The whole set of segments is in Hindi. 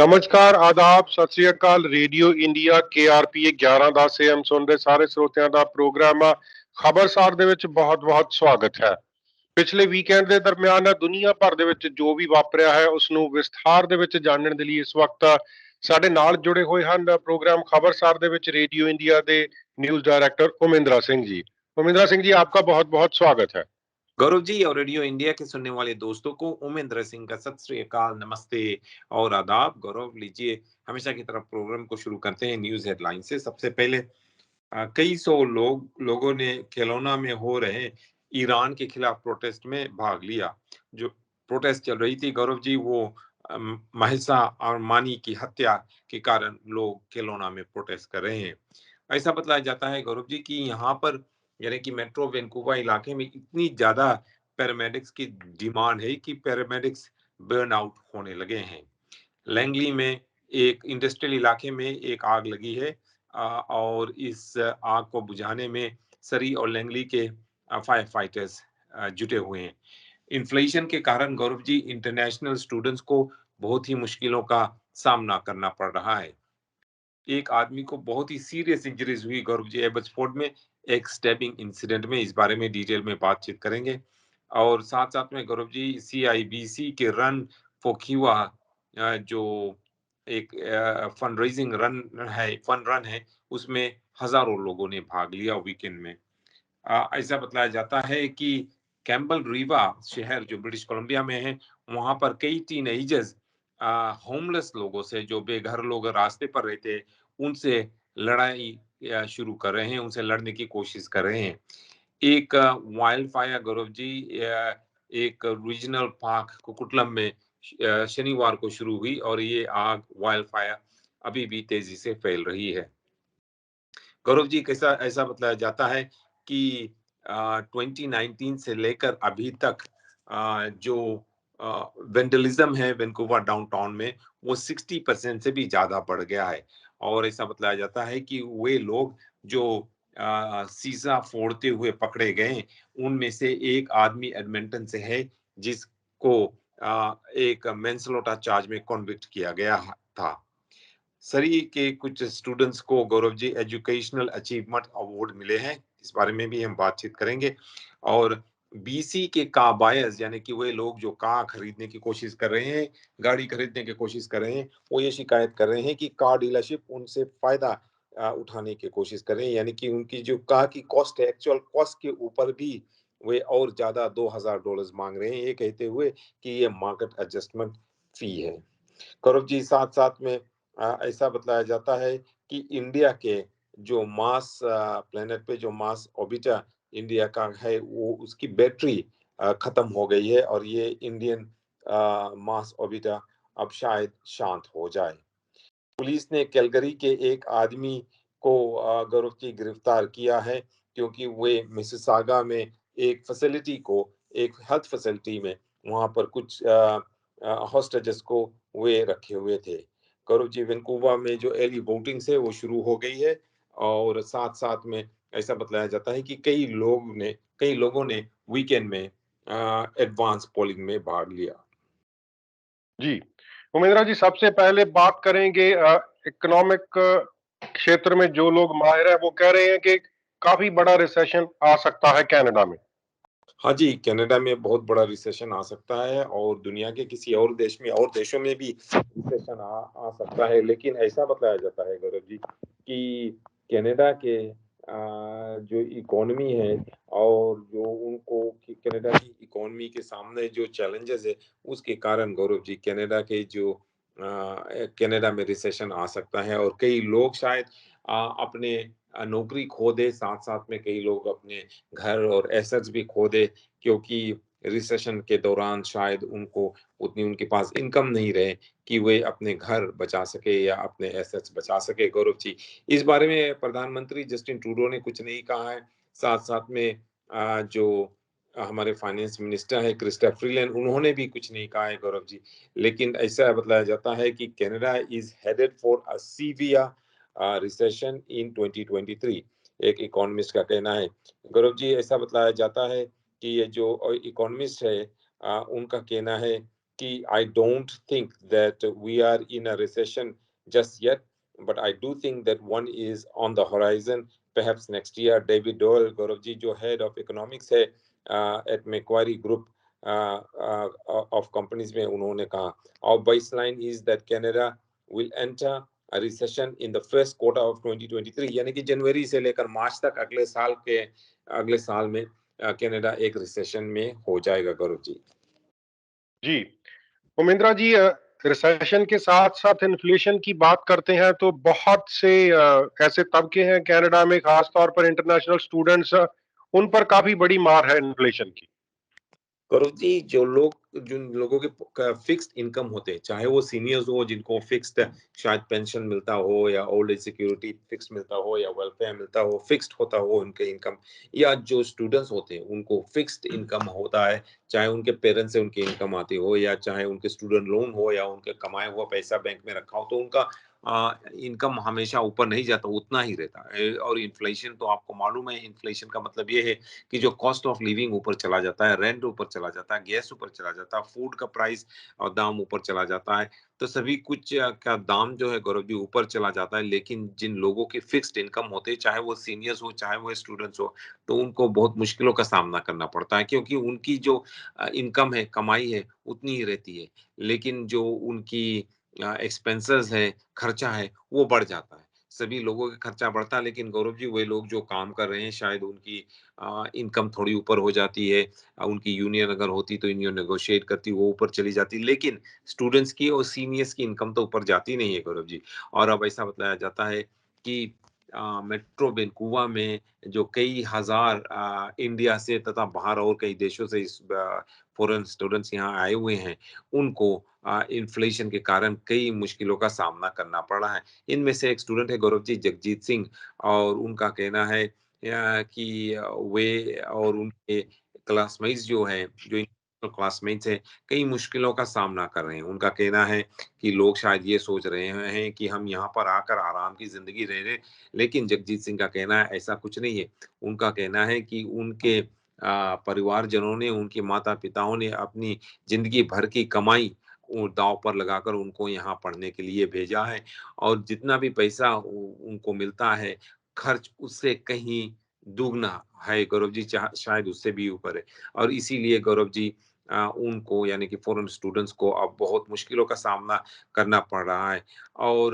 ਨਮਸਕਾਰ ਆਦਾਬ ਸਤਿ ਸ੍ਰੀ ਅਕਾਲ ਰੇਡੀਓ ਇੰਡੀਆ KRP 1110 AM ਸੁਣ ਰਹੇ ਸਾਰੇ ਸਰੋਤਿਆਂ ਦਾ ਪ੍ਰੋਗਰਾਮ ਆ ਖਬਰਸਾਰ ਦੇ ਵਿੱਚ ਬਹੁਤ-ਬਹੁਤ ਸਵਾਗਤ ਹੈ। ਪਿਛਲੇ ਵੀਕਐਂਡ ਦੇ ਦਰਮਿਆਨ ਦੁਨੀਆ ਭਰ ਦੇ ਵਿੱਚ ਜੋ ਵੀ ਵਾਪਰਿਆ ਹੈ ਉਸ ਨੂੰ ਵਿਸਥਾਰ ਦੇ ਵਿੱਚ ਜਾਣਨ ਦੇ ਲਈ ਇਸ ਵਕਤ ਸਾਡੇ ਨਾਲ ਜੁੜੇ ਹੋਏ ਹਨ ਪ੍ਰੋਗਰਾਮ ਖਬਰਸਾਰ ਦੇ ਵਿੱਚ ਰੇਡੀਓ ਇੰਡੀਆ ਦੇ ਨਿਊਜ਼ डायरेक्टर उमेंद्रा सिंह जी। उमेंद्रा सिंह जी आपका बहुत-बहुत स्वागत है। गौरव जी और रेडियो इंडिया के सुनने वाले दोस्तों को उमेंद्र सिंह का सत श्री अकाल, नमस्ते और आदाब। गौरव लीजिए, हमेशा की तरफ प्रोग्राम को शुरू करते हैं न्यूज हेडलाइन से। सबसे पहले कई सौ लोगों ने खिलौना में हो रहे ईरान के खिलाफ प्रोटेस्ट में भाग लिया। जो प्रोटेस्ट चल रही थी गौरव जी, वो महिसा अरमानी की हत्या के कारण लोग खिलौना में प्रोटेस्ट कर रहे हैं। ऐसा बताया जाता है गौरव जी कि यहाँ पर यानी कि मेट्रो वैंकूवर इलाके में इतनी ज्यादा पैरामेडिक्स की डिमांड है कि पैरामेडिक्स बर्न आउट होने लगे हैं। लैंगली में एक इंडस्ट्रियल इलाके में एक आग लगी है और इस आग को बुझाने में सरी और लैंगली के फायर फाइटर्स जुटे हुए हैं। इन्फ्लेशन के कारण गौरव जी इंटरनेशनल स्टूडेंट्स को बहुत ही मुश्किलों का सामना करना पड़ रहा है। एक आदमी को बहुत ही सीरियस इंजरीज हुई गौरव जी एबट्सफोर्ड में एक स्टैबिंग इंसिडेंट में। इस बारे में डिटेल में बातचीत करेंगे और साथ साथ में गौरव जी CIBC के रन फॉर क्यूआ जो एक फंड रेजिंग फन रन है, उसमें हजारों लोगों ने भाग लिया वीकेंड में। ऐसा बताया जाता है कि कैम्बल रीवा शहर जो ब्रिटिश कोलंबिया में है, वहां पर कई टीनेजर्स होमलेस लोगों से, जो बेघर लोग रास्ते पर रहते हैं, उनसे लड़ाई शुरू कर रहे हैं, उनसे लड़ने की कोशिश कर रहे हैं। एक वाइल्ड फायर गौरव जी एक रीजनल पार्क कुकुटलम में शनिवार को शुरू हुई और ये आग वाइल्ड फायर अभी भी तेजी से फैल रही है। गौरव जी कैसा ऐसा बताया जाता है कि 2019 से लेकर अभी तक जो वेंडलिज्म है वैंकूवर डाउनटाउन में, वो 60% से भी ज्यादा बढ़ गया है। और ऐसा बताया जाता है कि वे लोग जो सीसा फोड़ते हुए पकड़े गए, उनमें से एक आदमी एडमिंटन से है जिसको एक मैनस्लॉटर चार्ज में कॉन्विक्ट किया गया था। सरी के कुछ स्टूडेंट्स को Gaurav ji educational achievement award मिले हैं, इस बारे में भी हम बातचीत करेंगे। और BC के कार बायर्स यानी कि वे लोग जो कार खरीदने की कोशिश कर रहे हैं, गाड़ी खरीदने की कोशिश कर रहे हैं, वो ये शिकायत कर रहे हैं कि कार डीलरशिप उनसे फायदा उठाने की कोशिश कर रहे हैं, यानी कि उनकी जो कार की कॉस्ट है, एक्चुअल कॉस्ट के ऊपर भी वे और ज्यादा $2000 मांग रहे हैं, ये कहते हुए कि ये मार्केट एडजस्टमेंट फी है। गौरव जी साथ साथ में ऐसा बताया जाता है कि इंडिया के जो मार्स प्लेनेट पे जो मार्स ऑर्बिटर इंडिया का है, वो उसकी बैटरी खत्म हो गई है और ये इंडियन मार्स ऑर्बिटर अब शायद शांत हो जाए। पुलिस ने कैलगरी के एक आदमी को गौरव की गिरफ्तार किया है क्योंकि वे मिसिसागा में एक फैसिलिटी को, एक हेल्थ फैसिलिटी में वहां पर कुछ हॉस्टेजेस को वे रखे हुए थे। गौरव जी वैंकूवर में जो अर्ली वोटिंग है वो शुरू हो गई है और साथ साथ में ऐसा बताया जाता है कि कई लोगों ने वीकेंड में एडवांस पोलिंग में भाग लिया। जी उमेंद्रा जी, सबसे पहले बात करेंगे इकोनॉमिक क्षेत्र में जो लोग माहिर हैं वो कह रहे हैं कि काफी बड़ा रिसेशन आ सकता है कनाडा में। हाँ जी, कनाडा में बहुत बड़ा रिसेशन आ सकता है और दुनिया के किसी और देश में और देशों में भी रिसेशन आ सकता है। लेकिन ऐसा बताया जाता है गौरव जी कि कनाडा के जो इकोनॉमी है और जो उनको कनाडा की इकोनॉमी के सामने जो चैलेंजेस है, उसके कारण गौरव जी कनाडा में रिसेशन आ सकता है और कई लोग शायद अपने नौकरी खो दे, साथ साथ में कई लोग अपने घर और एसेट्स भी खो दे, क्योंकि रिसेशन के दौरान शायद उनको उतनी उनके पास इनकम नहीं रहे कि वे अपने घर बचा सके या अपने एसेट्स बचा सके। गौरव जी इस बारे में प्रधानमंत्री जस्टिन ट्रूडो ने कुछ नहीं कहा है। साथ साथ में जो हमारे फाइनेंस मिनिस्टर है क्रिस्टा फ्रीलैंड, उन्होंने भी कुछ नहीं कहा है गौरव जी। लेकिन ऐसा बताया जाता है कि Canada is headed for a severe recession इन 2023, एक इकोनॉमिस्ट का कहना है। गौरव जी ऐसा बताया जाता है कि ये जो इकोनॉमिस्ट है उनका कहना है कि I don't think that we are in a recession just yet, but I do think that one is on the horizon, perhaps next year. David Doyle, Gaurav ji जो head of economics है at Macquarie Group of companies में, उन्होंने कहा our baseline is that Canada will enter a recession in the first quarter of 2023, यानी कि जनवरी से लेकर मार्च तक अगले साल में कनाडा एक रिसेशन में हो जाएगा। गौरव जी जी उमेंद्रा जी, रिसेशन के साथ साथ इन्फ्लेशन की बात करते हैं तो बहुत से ऐसे तबके हैं कनाडा में, खास तौर पर इंटरनेशनल स्टूडेंट्स, उन पर काफी बड़ी मार है इन्फ्लेशन की। गौरव जी जिन लोगों के फिक्स्ड इनकम होते हैं, चाहे वो सीनियर्स हो जिनको फिक्स्ड शायद पेंशन मिलता हो या ओल्ड एज सिक्योरिटी फिक्स मिलता हो या वेलफेयर मिलता हो, फिक्स्ड होता हो उनके इनकम, या जो स्टूडेंट्स होते हैं उनको फिक्स्ड इनकम होता है, चाहे उनके पेरेंट्स से उनकी इनकम आती हो या चाहे उनके स्टूडेंट लोन हो या उनके कमाया हुआ पैसा बैंक में रखा हो, तो उनका इनकम हमेशा ऊपर नहीं जाता, उतना ही रहता है। और इन्फ्लेशन तो आपको मालूम है, इन्फ्लेशन का मतलब ये है कि जो कॉस्ट ऑफ लिविंग ऊपर चला जाता है, रेंट ऊपर चला जाता है, गैस ऊपर चला जाता है, फूड का प्राइस और दाम ऊपर चला जाता है, तो सभी कुछ का दाम जो है गौरव जी ऊपर चला जाता है। लेकिन जिन लोगों की फिक्स्ड इनकम होते हैं, चाहे वो सीनियर्स हो चाहे वो स्टूडेंट्स हो, तो उनको बहुत मुश्किलों का सामना करना पड़ता है, क्योंकि उनकी जो इनकम है, कमाई है, उतनी ही रहती है, लेकिन जो उनकी एक्सपेंसेस है, खर्चा है, वो बढ़ जाता है। सभी लोगों का खर्चा बढ़ता है, लेकिन गौरव जी वे लोग जो काम कर रहे हैं, शायद उनकी इनकम थोड़ी ऊपर हो जाती है, उनकी यूनियन अगर होती तो यूनियन नेगोशिएट करती, वो ऊपर चली जाती, लेकिन स्टूडेंट्स की और सीनियर्स की इनकम तो ऊपर जाती नहीं है गौरव जी। और अब ऐसा बताया जाता है कि मेट्रो वैंकूवर में जो कई हजार इंडिया से तथा बाहर और कई देशों से इस फॉरेन स्टूडेंट्स यहाँ आए हुए हैं, उनको इन्फ्लेशन के कारण कई मुश्किलों का सामना करना पड़ रहा है। इनमें से एक स्टूडेंट है गौरव जी, जगजीत सिंह, और उनका कहना है कि वे और उनके क्लासमेट्स जो हैं, जो क्लासमेट्स हैं, कई मुश्किलों का सामना कर रहे हैं। उनका कहना है कि लोग शायद ये सोच रहे हैं कि हम यहाँ पर आकर आराम की ज़िंदगी रह रहे हैं, लेकिन जगजीत सिंह का कहना है ऐसा कुछ नहीं है। उनका कहना है कि उनके परिवारजनों ने, उनके माता-पिताओं ने अपनी ज़िंदगी भर की कमाई वो दाँव पर लगाकर उनको यहाँ पढ़ने के लिए भेजा है, और जितना भी पैसा उ उनको मिलता है, खर्च उससे कहीं दुगना है गौरव जी, शायद उससे भी ऊपर है। और इसीलिए गौरव जी उनको यानी कि फॉरेन स्टूडेंट्स को अब बहुत मुश्किलों का सामना करना पड़ रहा है। और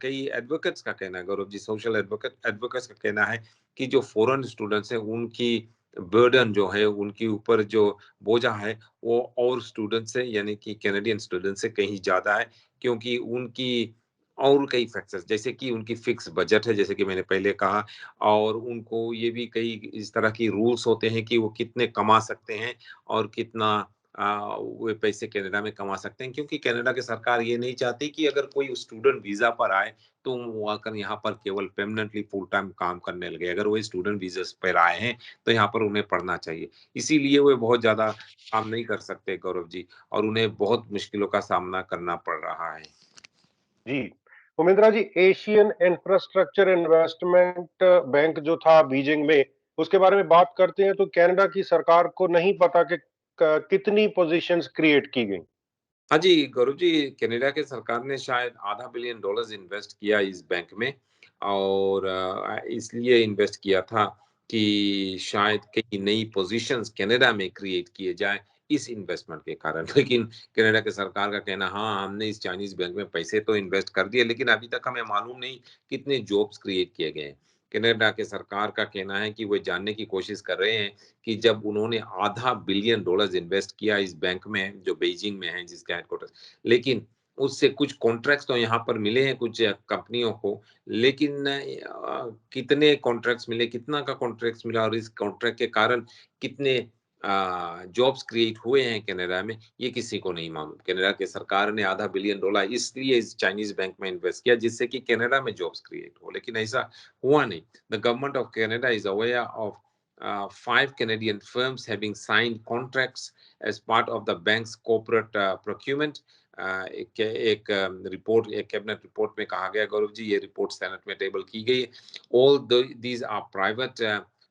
कई एडवोकेट्स का कहना है गौरव जी, सोशल एडवोकेट्स का कहना है कि जो फॉरेन स्टूडेंट्स हैं उनकी बर्डन जो है, उनके ऊपर जो बोझा है, वो और स्टूडेंट से यानी कि कैनेडियन स्टूडेंट से कहीं ज़्यादा है, क्योंकि उनकी और कई फैक्टर्स, जैसे कि उनकी फिक्स बजट है, जैसे कि मैंने पहले कहा, और उनको ये भी कई इस तरह की रूल्स होते हैं कि वो कितने कमा सकते हैं और कितना वे पैसे कनाडा में कमा सकते हैं, क्योंकि कनाडा की सरकार ये नहीं चाहती कि अगर कोई स्टूडेंट वीज़ा पर आए, तो वो आकर यहाँ पर केवल परमानेंटली फुल टाइम काम करने लगे। अगर वो स्टूडेंट वीज़ा पर आए हैं, तो यहाँ पर उन्हें पढ़ना चाहिए। इसीलिए वे बहुत ज़्यादा काम नहीं कर सकते गौरव जी, और उन्हें बहुत मुश्किलों का सामना करना पड़ रहा है। जी उमेंद्रा जी, एशियन इंफ्रास्ट्रक्चर इन्वेस्टमेंट बैंक जो था बीजिंग में, उसके बारे में बात करते हैं तो कनाडा की सरकार को नहीं पता कि कितनी पोजीशंस क्रिएट की गई। हाँ जी, गौरव जी, कनाडा की सरकार ने शायद आधा बिलियन डॉलर्स इन्वेस्ट किया इस बैंक में, और इसलिए इन्वेस्ट किया था कि शायद कई नई पोजीशंस कनाडा में क्रिएट किए जाएँ इस इन्वेस्टमेंट के कारण। लेकिन कनाडा की सरकार का कहना, हाँ, हमने इस चाइनीज़ बैंक में पैसे तो इन्वेस्ट कर दिए, लेकिन अभी तक हमें मालूम नहीं कितने जॉब्स क्रिएट किए गए हैं। कनाडा की सरकार का कहना है कि वो जानने की कोशिश कर रहे हैं कि जब उन्होंने आधा बिलियन डॉलर्स इन्वेस्ट किया इस बैंक में जो बीजिंग में है जिसका हेडक्वार्टर्स, लेकिन उससे कुछ कॉन्ट्रैक्ट्स तो यहाँ पर मिले हैं कुछ कंपनियों को, लेकिन कितने कॉन्ट्रैक्ट्स मिले, कितना का कॉन्ट्रैक्ट्स मिला और इस कॉन्ट्रैक्ट के कारण कितने जॉब्स क्रिएट हुए हैं कनाडा में, ये किसी को नहीं मालूम। कनाडा की सरकार ने आधा बिलियन डॉलर इसलिए इस चाइनीज बैंक में इन्वेस्ट किया जिससे कि कनाडा में जॉब्स क्रिएट हो, लेकिन ऐसा हुआ नहीं। The government of Canada is aware of 5 Canadian firms having signed contracts as part of the bank's corporate procurement. एक रिपोर्ट, एक कैबिनेट रिपोर्ट में कहा गया गौरव जी, ये रिपोर्ट सेनेट में टेबल की गई है। All these are private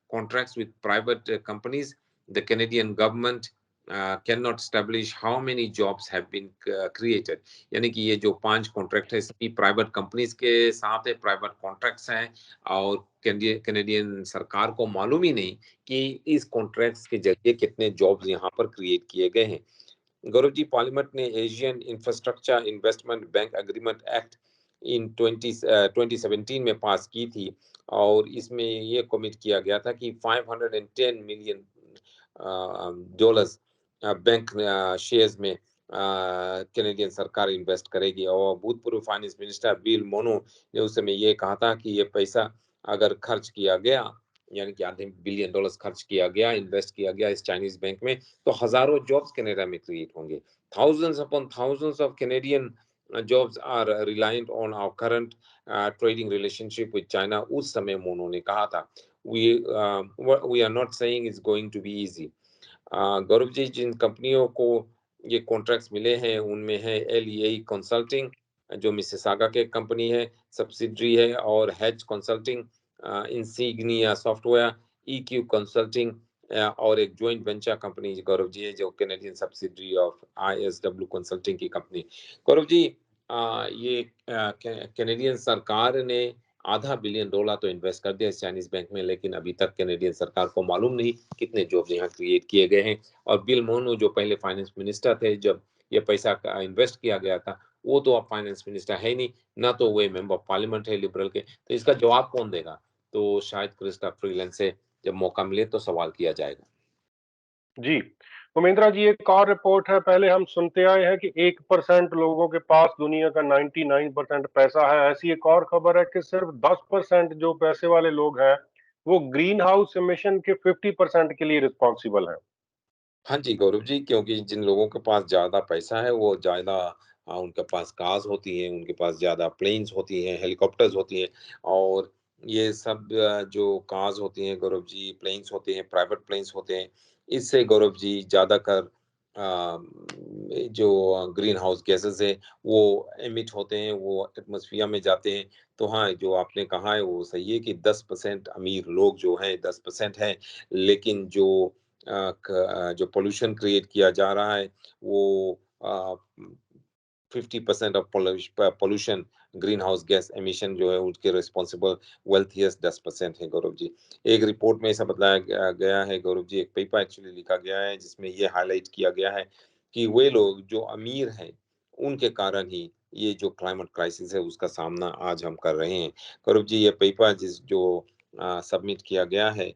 contracts with private companies. The Canadian government cannot establish how many jobs have been created. यानी कि ये जो 5 कॉन्ट्रैक्ट है सभी प्राइवेट कंपनीज के साथ है, प्राइवेट कॉन्ट्रैक्ट्स हैं और कैनेडियन सरकार को मालूम ही नहीं कि इस कॉन्ट्रैक्ट्स के जरिए कितने जॉब्स यहाँ पर क्रिएट किए गए हैं। गौरव जी, पार्लियामेंट ने Asian infrastructure investment bank agreement act in 2017 में पास की थी और इसमें ये कमिट किया गया था कि 510 मिलियन डॉलर्स बैंक शेयर्स में कैनेडियन सरकार इन्वेस्ट करेगी और भूतपूर्व फाइनेंस मिनिस्टर बिल मोनो ने उस समय ये कहा था कि ये पैसा अगर खर्च किया गया यानी कि आधे बिलियन डॉलर्स खर्च किया गया, इन्वेस्ट किया गया इस चाइनीज बैंक में, तो हजारों जॉब्स कनाडा में क्रिएट होंगे। thousands upon thousands of Canadian jobs are reliant on our current trading relationship with China। उस समय मोनो ने कहा था we are not saying it's going to be easy। Gaurav ji, जिन कंपनियों को ये कॉन्ट्रैक्ट्स मिले हैं उनमें है LEA कंसल्टिंग जो मिसिसागा के कंपनी है, सब्सिडरी है, और hedge consulting, insignia software, EQ consulting और एक joint venture company Gaurav ji है जो Canadian subsidiary of ISW consulting की कंपनी। गौरव जी, ये कैनेडियन सरकार ने आधा बिलियन डॉलर तो इन्वेस्ट कर दिया इस चाइनीज बैंक में, लेकिन अभी तक कैनेडियन सरकार को मालूम नहीं कितने जॉब्स यहाँ क्रिएट किए गए हैं। और बिल मोनो जो पहले फाइनेंस मिनिस्टर थे जब ये पैसा इन्वेस्ट किया गया था, वो तो अब फाइनेंस मिनिस्टर है नहीं, ना तो वो मेंबर ऑफ पार्लियामेंट है लिबरल के, तो इसका जवाब कौन देगा? तो शायद क्रिस्टा फ्रीलैंड से जब मौका मिले तो सवाल किया जाएगा। जी, उमेंद्रा जी, एक और रिपोर्ट है। पहले हम सुनते आए हैं कि 1% लोगों के पास दुनिया का 99% पैसा है। ऐसी एक और खबर है कि सिर्फ 10% जो पैसे वाले लोग हैं वो ग्रीन हाउस इमिशन के 50% के लिए रिस्पॉन्सिबल हैं। हाँ जी, गौरव जी, क्योंकि जिन लोगों के पास ज़्यादा पैसा है, वो ज़्यादा उनके पास कार्स होती हैं, उनके पास ज़्यादा प्लेन्स होती हैं, हेलीकॉप्टर्स होती हैं और ये सब जो कार्स होती हैं गौरव जी, प्लेन्स होते हैं, प्राइवेट प्लेन्स होते हैं, इससे गौरव जी ज़्यादातर जो ग्रीन हाउस गैसेज़ हैं, वो एमिट होते हैं, वो एटमॉस्फेयर में जाते हैं। तो हाँ, जो आपने कहा है वो सही है कि 10% अमीर लोग जो हैं, 10% हैं, लेकिन जो पोल्यूशन क्रिएट किया जा रहा है वो 50% of pollution green house gas emission जो है उसके रिस्पॉन्सिबल वेल्थियस्ट 10% है गौरव जी। एक रिपोर्ट में ऐसा बताया गया है गौरव जी, एक पेपर एक्चुअली लिखा गया है जिसमें ये हाईलाइट किया गया है कि वे लोग जो अमीर हैं उनके कारण ही ये जो क्लाइमेट क्राइसिस है उसका सामना आज हम कर रहे हैं। गौरव जी, ये पेपर जो सबमिट किया गया है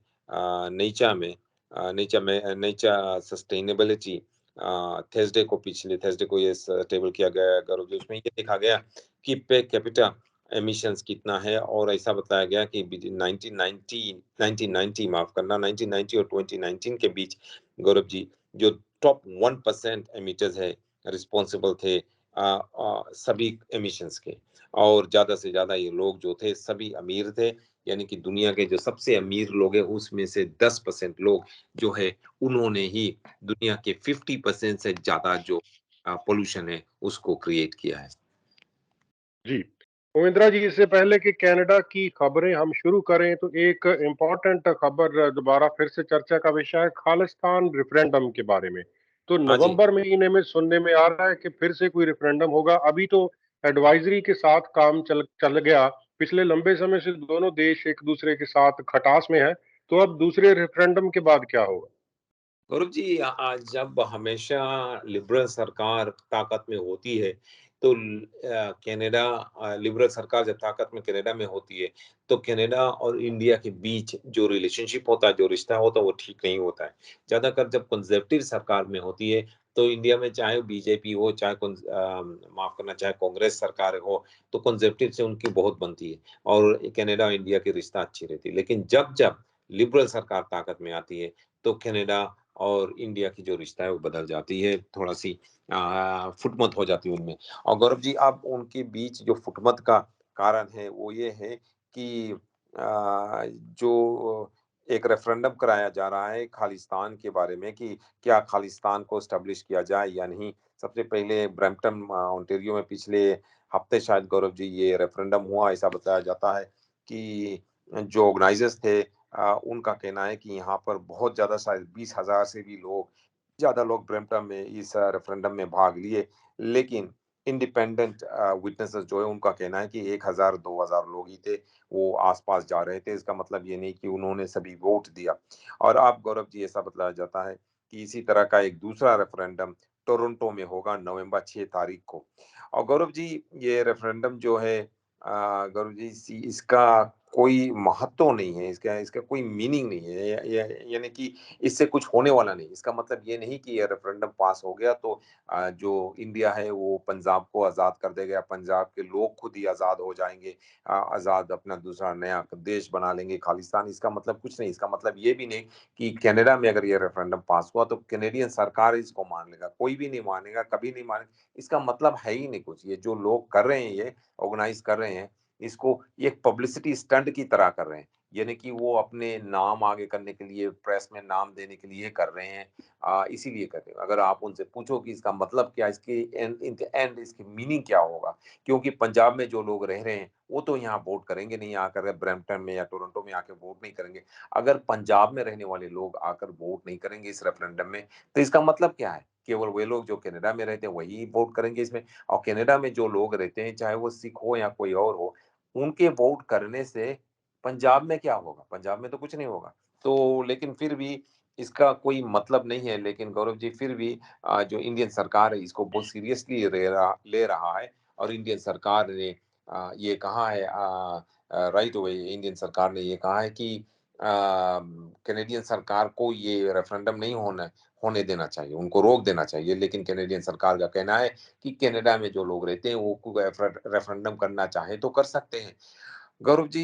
नेचा में, नेचर सस्टेनेबिलिटी थर्सडे को, पिछले थर्सडे को ये टेबल किया गया है गौरव जी। उसमें ये देखा गया कि पे कैपिटा एमिशंस कितना है और ऐसा बताया गया कि 1990 माफ करना 1990 और 2019 के बीच गौरव जी जो टॉप 1% एमिटर्स है रिस्पॉन्सिबल थे सभी एमिशंस के, और ज्यादा से ज्यादा ये लोग जो थे सभी अमीर थे, यानी कि दुनिया के जो सबसे अमीर लोग हैं उसमें से 10% लोग जो है उन्होंने ही दुनिया के 50% से ज्यादा जो पोल्यूशन है उसको क्रिएट किया है। जी, उमेंद्रा जी, इससे पहले कि कनाडा की खबरें हम शुरू करें तो एक इम्पोर्टेंट खबर दोबारा फिर से चर्चा का विषय है, खालिस्तान रेफरेंडम के बारे में। तो हाँ जी। नवंबर महीने में सुनने में आ रहा है कि फिर से कोई रेफरेंडम होगा। अभी तो एडवाइजरी के साथ काम चल चल गया। पिछले लंबे समय से दोनों देश एक दूसरे के साथ खटास में है। तो अब दूसरे रेफरेंडम के बाद क्या होगा? गौरव जी, जब हमेशा लिबरल सरकार ताकत में होती है तो कनाडा लिबरल सरकार जब ताकत में कनाडा में होती है तो कनाडा और इंडिया के बीच जो रिलेशनशिप होता है, जो रिश्ता होता है वो ठीक नहीं होता है। ज्यादातर जब कंजर्वेटिव सरकार में होती है तो इंडिया में चाहे बीजेपी हो, चाहे माफ करना, चाहे कांग्रेस सरकार हो, तो कंजर्वेटिव से उनकी बहुत बनती है और कनाडा और इंडिया की रिश्ता अच्छी रहती है। लेकिन जब जब लिबरल सरकार ताकत में आती है तो कनाडा और इंडिया की जो रिश्ता है वो बदल जाती है, थोड़ा सी फुटमत हो जाती है उनमें। और गौरव जी, अब उनके बीच जो फुटमत का कारण है वो ये है कि जो एक रेफरेंडम कराया जा रहा है खालिस्तान के बारे में कि क्या खालिस्तान को स्टैब्लिश किया जाए या नहीं। सबसे पहले ब्रैम्पटन ओंटारियो में पिछले हफ्ते शायद गौरव जी ये रेफरेंडम हुआ। ऐसा बताया जाता है कि जो ऑर्गेनाइजर्स थे उनका कहना है कि यहाँ पर बहुत ज्यादा शायद 20,000 से भी लोग ज़्यादा लोग ब्रैम्पटन में इस रेफरेंडम में भाग लिए, लेकिन इंडिपेंडेंट विटनेसेस जो है उनका कहना है कि 1000 2000 लोग ही थे, वो आस-पास जा रहे थे। इसका मतलब ये नहीं कि उन्होंने सभी वोट दिया। और अब गौरव जी ऐसा बताया जाता है कि इसी तरह का एक दूसरा रेफरेंडम टोरंटो में होगा नवंबर 6 तारीख को। और गौरव जी ये रेफरेंडम जो है गौरव जी इसका कोई महत्व नहीं है, इसका इसका कोई मीनिंग नहीं है। यानी कि इससे कुछ होने वाला नहीं। इसका मतलब ये नहीं कि ये रेफरेंडम पास हो गया तो जो इंडिया है वो पंजाब को आज़ाद कर देगा, पंजाब के लोग खुद ही आज़ाद हो जाएँगे, आज़ाद अपना दूसरा नया देश बना लेंगे खालिस्तान। इसका मतलब कुछ नहीं। इसका मतलब ये भी नहीं कि कनाडा में अगर ये रेफरेंडम पास हुआ तो कैनेडियन सरकार इसको मान लेगा। कोई भी नहीं मानेगा, कभी नहीं मानेगा। इसका मतलब है ही नहीं कुछ। ये जो लोग कर रहे हैं ये ऑर्गेनाइज़ कर रहे हैं, इसको ये एक पब्लिसिटी स्टंट की तरह कर रहे हैं। यानी कि वो अपने नाम आगे करने के लिए, प्रेस में नाम देने के लिए कर रहे हैं, इसीलिए कर रहे हैं। अगर आप उनसे पूछो कि इसका मतलब क्या है, इसकी एंड इन द एंड इसकी मीनिंग क्या होगा? क्योंकि पंजाब में जो लोग रह रहे हैं, वो तो यहाँ वोट करेंगे नहीं आकर ब्रैम्पटन में या टोरंटो में आके वोट नहीं करेंगे। अगर पंजाब में रहने वाले लोग आकर वोट नहीं करेंगे इस रेफरेंडम में, तो इसका मतलब क्या है? केवल वे लोग जो कनाडा में रहते हैं, वही वोट करेंगे इसमें और कनाडा में जो लोग रहते हैं, चाहे वो सिख हो या कोई और हो, उनके वोट करने से पंजाब में क्या होगा? पंजाब में तो कुछ नहीं होगा। तो लेकिन फिर भी इसका कोई मतलब नहीं है, लेकिन गौरव जी फिर भी जो इंडियन सरकार है इसको बहुत सीरियसली ले रहा है और इंडियन सरकार ने ये कहा है राइट अवे इंडियन सरकार ने ये कहा है कि कैनेडियन सरकार को ये रेफरेंडम नहीं होने देना चाहिए, उनको रोक देना चाहिए। लेकिन कैनेडियन सरकार का कहना है कि कनाडा में जो लोग रहते हैं वो रेफरेंडम करना चाहे तो कर सकते हैं। गौरव जी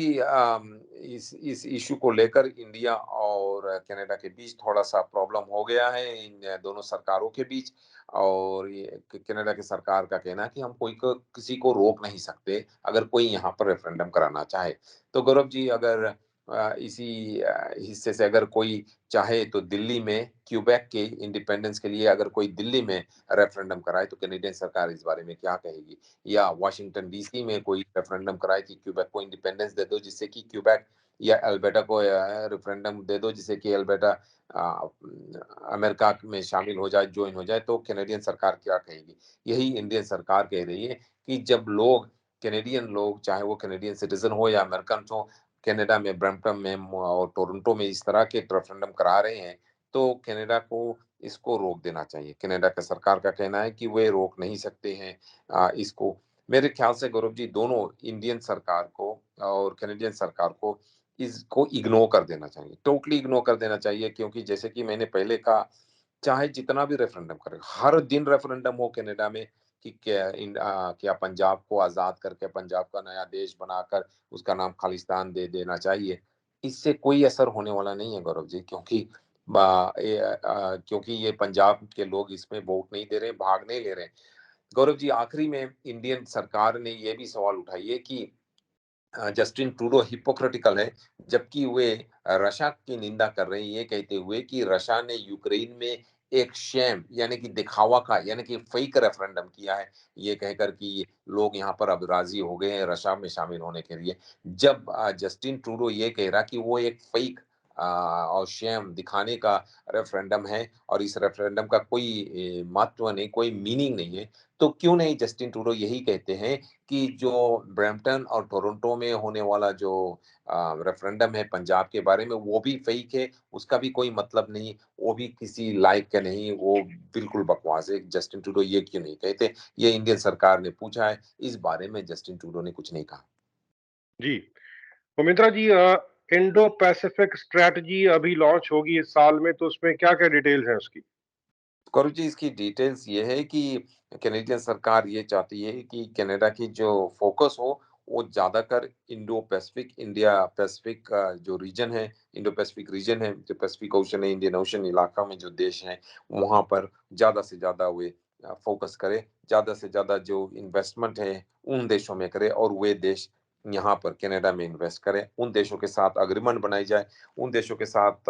इस इश्यू को लेकर इंडिया और कनाडा के बीच थोड़ा-सा प्रॉब्लम हो गया है इन दोनों सरकारों के बीच और ये कनाडा की सरकार का कहना है कि हम कोई को किसी को रोक नहीं सकते, अगर कोई यहाँ पर रेफरेंडम कराना चाहे। तो गौरव जी अगर इसी हिस्से से अगर कोई चाहे तो दिल्ली में क्यूबेक के इंडिपेंडेंस के लिए अगर कोई दिल्ली में रेफरेंडम कराए तो कैनेडियन सरकार इस बारे में क्या कहेगी? या वाशिंगटन डीसी में कोई रेफरेंडम कराए कि क्यूबेक को इंडिपेंडेंस दे दो जिससे कि क्यूबेक या अल्बर्टा को रेफरेंडम दे दो जिससे कि अल्बर्टा अमेरिका में शामिल हो जाए ज्वाइन हो जाए तो कैनेडियन सरकार क्या कहेगी? यही इंडियन सरकार कह रही है कि जब लोग कैनेडियन लोग चाहे वो कैनेडियन सिटीजन हो या अमेरिकन हो कनाडा में ब्रैम्पटन में और टोरंटो में इस तरह के रेफरेंडम करा रहे हैं तो कनाडा को इसको रोक देना चाहिए। कनाडा का सरकार का कहना है कि वे रोक नहीं सकते हैं इसको। मेरे ख्याल से गौरव जी दोनों इंडियन सरकार को और कैनेडियन सरकार को इसको इग्नोर कर देना चाहिए, टोटली इग्नोर कर देना चाहिए क्योंकि जैसे कि मैंने पहले कहा, चाहे जितना भी रेफरेंडम करे, हर दिन रेफरेंडम हो कनाडा में कि क्या पंजाब को आज़ाद करके पंजाब का नया देश बनाकर उसका नाम खालिस्तान दे देना चाहिए। इससे कोई असर होने वाला नहीं है गौरव जी क्योंकि क्योंकि ये पंजाब के लोग इसमें वोट नहीं दे रहे, भाग नहीं ले रहे। गौरव जी आखिरी में इंडियन सरकार ने ये भी सवाल उठाई है कि जस्टिन ट्रूडो हिपोक्रिटिकल है जबकि वे रशिया की निंदा कर रहे हैं ये कहते हुए कि रशिया ने यूक्रेन में एक शेम यानी कि दिखावा का यानी कि फेक रेफरेंडम किया है ये कहकर कि लोग यहाँ पर अब राजी हो गए हैं रशिया में शामिल होने के लिए जब जस्टिन ट्रूडो ये कह रहा कि वो एक फेक और शेम दिखाने का रेफरेंडम है और इस रेफरेंडम का कोई महत्व नहीं कोई मीनिंग नहीं है तो क्यों नहीं जस्टिन ट्रूडो यही कहते हैं कि जो ब्रैम्पटन और टोरंटो में होने वाला जो रेफरेंडम है पंजाब के बारे में वो भी फेक है, उसका भी कोई मतलब नहीं, वो भी किसी लायक का नहीं, वो बिल्कुल बकवास है। जस्टिन ट्रूडो ये क्यों नहीं कहते? ये इंडियन सरकार ने पूछा है, इस बारे में जस्टिन ट्रूडो ने कुछ नहीं कहा। जी, उमित्रा जी, इंडो पैसिफिक स्ट्रैटेजी अभी लॉन्च होगी इस साल में, तो उसमें क्या-क्या डिटेल्स हैं उसकी? गौरव जी इसकी डिटेल्स ये है कि कैनेडियन सरकार ये चाहती है कि कनाडा की जो फोकस हो वो ज्यादातर इंडो पैसिफिक इंडिया पैसिफिक का जो रीजन है इंडो पैसिफिक रीजन है जो पैसिफिक ओशन है इंडियन ओशन इलाका में जो देश हैं वहां पर ज्यादा से ज्यादा वे फोकस करे ज्यादा से ज्यादा जो इन्वेस्टमेंट है उन देशों में करे और वे देश यहाँ पर कनाडा में इन्वेस्ट करें उन देशों के साथ अग्रीमेंट बनाई जाए उन देशों के साथ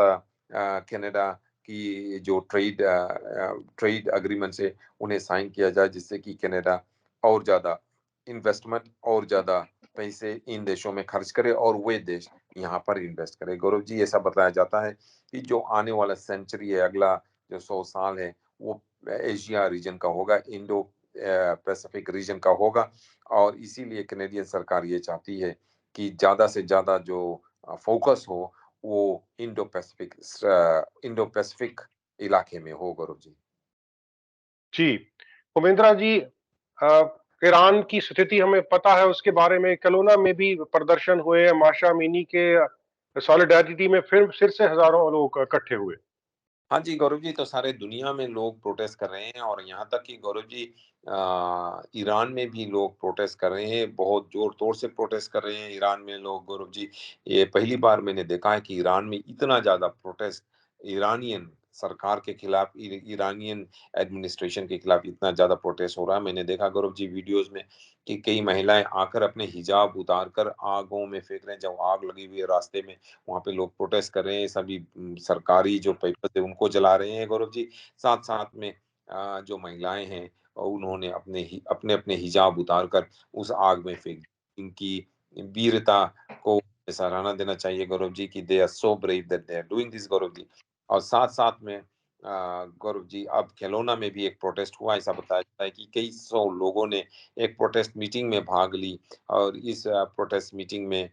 कनाडा की जो ट्रेड अग्रीमेंट्स है उन्हें साइन किया जाए जिससे कि कनाडा और ज़्यादा इन्वेस्टमेंट और ज़्यादा पैसे इन देशों में खर्च करे और वे देश यहाँ पर इन्वेस्ट करे। गौरव जी ऐसा बताया जाता है कि जो आने वाला सेंचुरी है अगला जो 100 साल है वो एशिया रीजन का होगा, इंडो पैसिफिक रीजन का होगा। और इसीलिए कनेडियन सरकार ये चाहती है कि ज़्यादा से ज़्यादा जो फोकस हो वो इंडो पैसिफिक इलाके में हो, गौरव जी। जी, उमेंद्रा जी, ईरान की स्थिति हमें पता है, उसके बारे में केलोना में भी प्रदर्शन हुए, माशा अमीनी के सॉलिडारिटी में फिर से हजारों लोग इकट्ठे हुए। हाँ जी, गौरव जी, तो सारे दुनिया में लोग प्रोटेस्ट कर रहे हैं और यहाँ तक कि गौरव जी ईरान में भी लोग प्रोटेस्ट कर रहे हैं, बहुत ज़ोर-तोर से प्रोटेस्ट कर रहे हैं ईरान में लोग, गौरव जी। ये पहली बार मैंने देखा है कि ईरान में इतना ज़्यादा प्रोटेस्ट ईरानियन सरकार के खिलाफ, ईरानियन एडमिनिस्ट्रेशन के खिलाफ इतना ज़्यादा प्रोटेस्ट हो रहा है। मैंने देखा गौरव जी वीडियोज़ में कि कई महिलाएँ आकर अपने हिजाब उतार कर आगों में फेंक रहे हैं, जब आग लगी हुई है रास्ते में, वहाँ पे लोग प्रोटेस्ट कर रहे हैं, सभी सरकारी जो पेपर्स है उनको जला रहे हैं, गौरव जी। साथ-साथ में जो महिलाएँ हैं उन्होंने अपने हिजाब उतार कर उस आग में फेंक दी। इनकी वीरता को सराहना देना चाहिए, गौरव जी, कि they are so brave that they are doing this, Gaurav ji. और साथ-साथ में गौरव जी, अब खिलौना में भी एक प्रोटेस्ट हुआ, ऐसा बताया जाता है कि कई सौ लोगों ने एक प्रोटेस्ट मीटिंग में भाग ली और इस प्रोटेस्ट मीटिंग में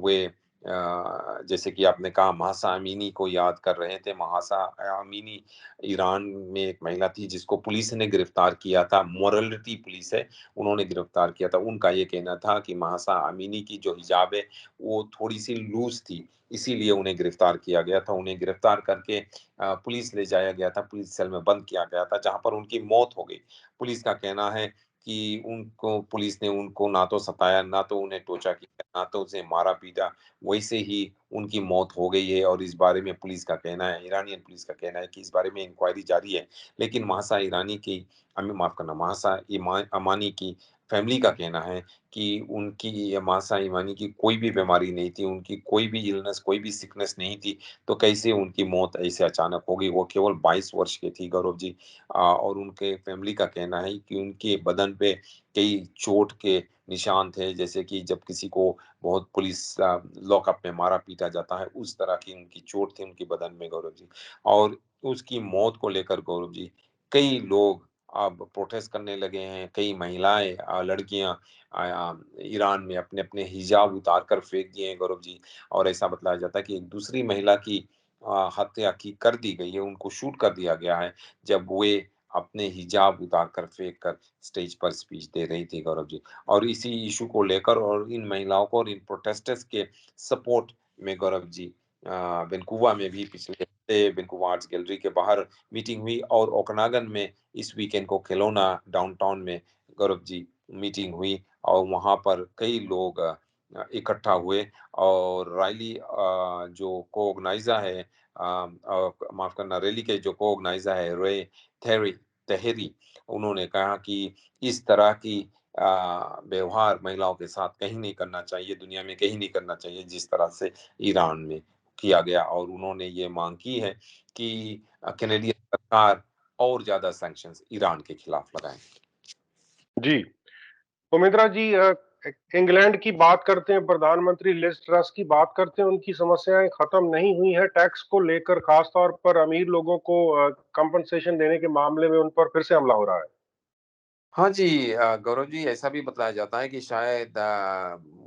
वे जैसे कि आपने कहा महसा अमीनी को याद कर रहे थे। महसा अमीनी ईरान में एक महिला थी जिसको पुलिस ने गिरफ्तार किया था, मोरालिटी पुलिस है, उन्होंने गिरफ्तार किया था। उनका ये कहना था कि महसा अमीनी की जो हिजाब है वो थोड़ी-सी लूज़ थी, इसीलिए उन्हें गिरफ्तार किया गया था। उन्हें गिरफ्तार करके पुलिस ले जाया गया था, पुलिस सेल में बंद किया गया था, जहाँ पर उनकी मौत हो गई। पुलिस का कहना है कि उनको पुलिस ने उनको ना तो सताया, ना तो उन्हें टोचा किया, ना तो उसे मारा-पीटा, वैसे ही उनकी मौत हो गई है। और इस बारे में पुलिस का कहना है, ईरानियन पुलिस का कहना है कि इस बारे में इंक्वायरी जारी है। लेकिन महसा ईरानी की माफ़ करना, महसा अमानी की फैमिली का कहना है कि उनकी महसा इमानी की कोई भी बीमारी नहीं थी, उनकी कोई भी इलनेस, कोई भी सिकनेस नहीं थी, तो कैसे उनकी मौत ऐसे अचानक हो गई? वो केवल 22 वर्ष की थी, गौरव जी। और उनके फैमिली का कहना है कि उनके बदन पे कई चोट के निशान थे, जैसे कि जब किसी को बहुत पुलिस लॉकअप में मारा-पीटा जाता है, उस तरह की उनकी चोट थी उनके बदन में, गौरव जी। और उसकी मौत को लेकर, गौरव जी, कई लोग अब प्रोटेस्ट करने लगे हैं, कई महिलाएँ लड़कियाँ ईरान में अपने-अपने हिजाब उतार कर फेंक दिए हैं, गौरव जी। और ऐसा बतलाया जाता है कि एक दूसरी महिला की हत्या की कर दी गई है, उनको शूट कर दिया गया है, जब वे अपने हिजाब उतार कर फेंक कर स्टेज पर स्पीच दे रही थी, गौरव जी। और इसी इश्यू को लेकर और इन महिलाओं को और इन प्रोटेस्टर्स के सपोर्ट में, गौरव जी, वैंकूवर में भी पिछले हफ्ते वैंकूवर आर्ट्स गैलरी के बाहर मीटिंग हुई और ओकनागन में इस वीकेंड को खिलौना डाउनटाउन में, गौरव जी, मीटिंग हुई और वहाँ पर कई लोग इकट्ठा हुए और रैली जो को-ऑर्गेनाइज़र है माफ़ करना, रैली के जो को-ऑर्गेनाइज़र है रे थेरी तहेरी, उन्होंने कहा कि इस तरह की व्यवहार महिलाओं के साथ कहीं नहीं करना चाहिए, दुनिया में कहीं नहीं करना चाहिए, जिस तरह से ईरान में किया गया। और उन्होंने ये माँग की है कि कैनेडियन सरकार और ज़्यादा सैंक्शंस ईरान के खिलाफ लगाएँ। जी, उमेंद्रा जी, इंग्लैंड की बात करते हैं, प्रधानमंत्री लिज ट्रस की बात करते हैं, उनकी समस्याएं खत्म नहीं हुई है टैक्स को लेकर, खास तौर पर अमीर लोगों को कंपनसेशन देने के मामले में उन पर फिर से हमला हो रहा है। हाँ जी, गौरव जी, ऐसा भी बताया जाता है कि शायद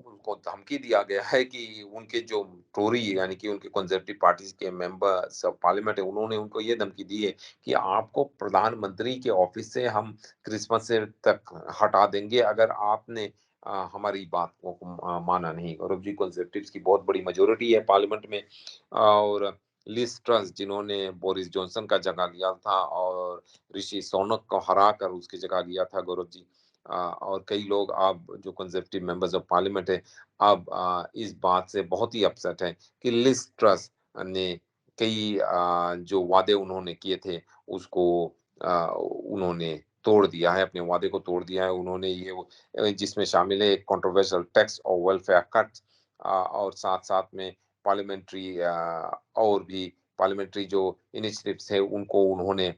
उनको धमकी दिया गया है कि उनके जो टोरी यानी कि उनके कंजर्वेटिव पार्टी के मेंबर्स ऑफ पार्लियामेंट है, उन्होंने उनको ये धमकी दी है कि आपको प्रधानमंत्री के ऑफिस से हम क्रिसमस से तक हटा देंगे अगर आपने हमारी बात को माना नहीं। गौरव जी, कंजर्वेटिव्स की बहुत बड़ी मेजोरिटी है पार्लियामेंट में और लिज ट्रस जिन्होंने बोरिस जॉनसन का जगह लिया था और ऋषि सोनक को हराकर उसकी जगह लिया था, गौरव जी। और कई लोग अब जो कंजर्वेटिव मेंबर्स ऑफ पार्लियामेंट है अब इस बात से बहुत ही अपसेट है कि लिज ट्रस ने कई जो वादे उन्होंने किए थे उसको उन्होंने तोड़ दिया है, अपने वादे को तोड़ दिया है उन्होंने। जिसमें शामिल है एक कंट्रोवर्शियल टैक्स और वेलफेयर कट और साथ-साथ में पार्लियामेंट्री और भी पार्लियामेंट्री जो इनिशिएटिव्स है उनको उन्होंने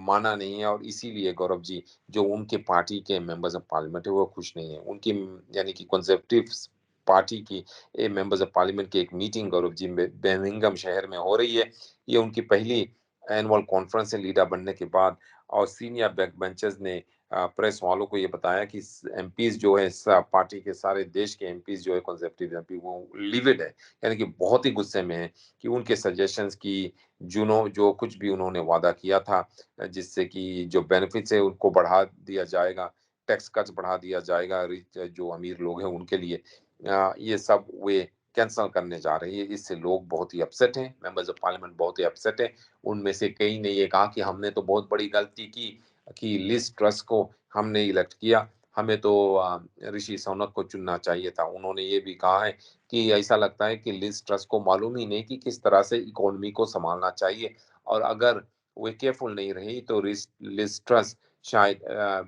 माना नहीं है और इसीलिए, गौरव जी, जो उनके पार्टी के मेंबर्स ऑफ पार्लियामेंट है वो खुश नहीं है। उनकी यानी कि कंजर्वेटिव्स पार्टी की मेंबर्स ऑफ पार्लियामेंट की एक मीटिंग, गौरव जी, बर्मिंघम शहर में हो रही है। ये उनकी पहली एनुअल कॉन्फ्रेंस से लीडर बनने के बाद और सीनियर बैक बेंचर्स ने प्रेस वालों को ये बताया कि एमपीज जो है पार्टी के सारे देश के एमपीज जो है कंजर्वेटिव एमपी वो लिविड है, यानी कि बहुत ही गुस्से में है कि उनके सजेशंस की जो कुछ भी उन्होंने वादा किया था जिससे कि जो बेनिफिट्स है उनको बढ़ा दिया जाएगा, टैक्स कट्स बढ़ा दिया जाएगा रिच जो अमीर लोग हैं उनके लिए, ये सब वे कैंसल करने जा रही है। इससे लोग बहुत ही अपसेट हैं, मेंबर्स ऑफ पार्लियामेंट बहुत ही अपसेट हैं। उनमें से कई ने ये कहा कि हमने तो बहुत बड़ी गलती की कि लिज ट्रस को हमने इलेक्ट किया, हमें तो ऋषि सुनक को चुनना चाहिए था। उन्होंने ये भी कहा है कि ऐसा लगता है कि लिज ट्रस को मालूम ही नहीं कि किस तरह से इकोनॉमी को संभालना चाहिए और अगर वे केयरफुल नहीं रही तो लिज ट्रस शायद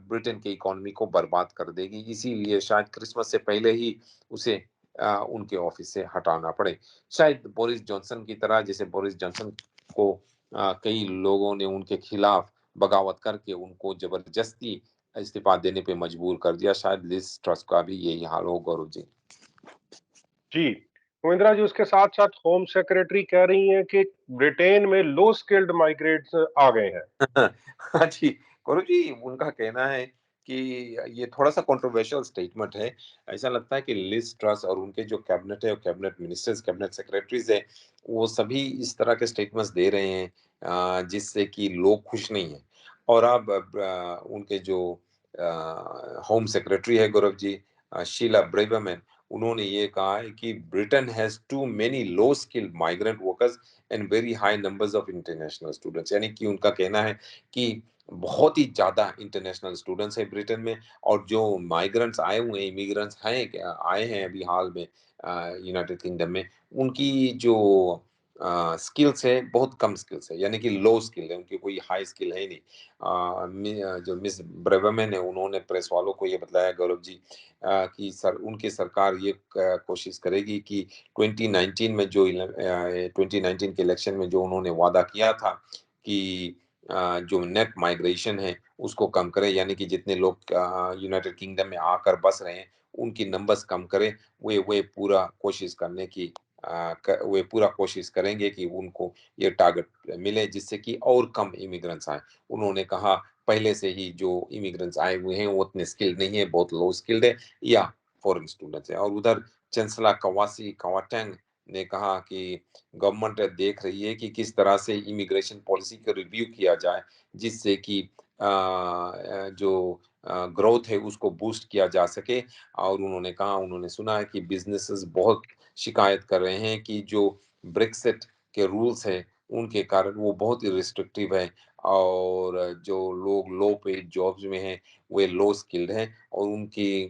ब्रिटेन की इकोनॉमी को बर्बाद कर देगी। इसीलिए शायद क्रिसमस से पहले ही उसे उनके ऑफिस से हटाना पड़े। शायद बोरिस जॉनसन की तरह, जैसे बोरिस जॉनसन को कई लोगों ने उनके खिलाफ बगावत करके उनको जबरदस्ती इस्तीफा देने पे मजबूर कर दिया, शायद लिज ट्रस का भी यही हाल हो गौरव जी। जी, तो इंदिरा जी उसके साथ-साथ होम सेक्रेटरी कह रही हैं कि ब्रिटेन में लो स्किल्ड माइग्रेट्स आ गए हैं। हाँ जी, गौरव जी उनका कहना है कि ये थोड़ा-सा कंट्रोवर्शियल स्टेटमेंट है। ऐसा लगता है कि लिज ट्रस और उनके जो कैबिनेट है और कैबिनेट मिनिस्टर्स, कैबिनेट सेक्रेटरीज़ हैं, वो सभी इस तरह के स्टेटमेंट्स दे रहे हैं जिससे कि लोग खुश नहीं हैं। और अब उनके जो होम सेक्रेटरी है गौरव जी, शीला ब्रेबरमैन, उन्होंने ये कहा है कि Britain has too many low skilled migrant workers and very high numbers of international students, यानी कि उनका कहना है कि बहुत ही ज्यादा इंटरनेशनल स्टूडेंट्स हैं ब्रिटेन में और जो माइग्रेंट्स आए हुए हैं, इमिग्रेंट्स हैं आए हैं अभी हाल में यूनाइटेड किंगडम में, उनकी जो स्किल्स है बहुत कम स्किल्स है, यानी कि लो स्किल है, उनकी कोई हाई स्किल है ही नहीं। जो मिस ब्रेवरमैन है उन्होंने प्रेस वालों को ये बताया गौरव जी कि उनकी सरकार ये कोशिश करेगी कि 2019 के इलेक्शन में जो उन्होंने वादा किया था कि जो नेट माइग्रेशन है उसको कम करे, यानी कि जितने लोग यूनाइटेड किंगडम में आकर बस रहे हैं उनकी नंबर्स कम करे। वे पूरा कोशिश करने की वे पूरा कोशिश करेंगे कि उनको ये टारगेट मिले जिससे कि और कम इमिग्रेंट्स आए। उन्होंने कहा पहले से ही जो इमिग्रेंट्स आए हुए हैं वो उतने स्किल्ड नहीं है, बहुत लो स्किल्ड है या फॉरेन स्टूडेंट्स है। और उधर चांसलर कवासी कवाटेंग ने कहा कि गवर्नमेंट देख रही है कि किस तरह से इमिग्रेशन पॉलिसी को रिव्यू किया जाए जिससे कि जो ग्रोथ है उसको बूस्ट किया जा सके। और उन्होंने कहा उन्होंने सुना है कि बिजनेसेस बहुत शिकायत कर रहे हैं कि जो ब्रेक्सिट के रूल्स हैं उनके कारण वो बहुत ही रिस्ट्रिक्टिव है और जो लोग लो पेड जॉब्स में हैं वे लो स्किल्ड हैं और उनकी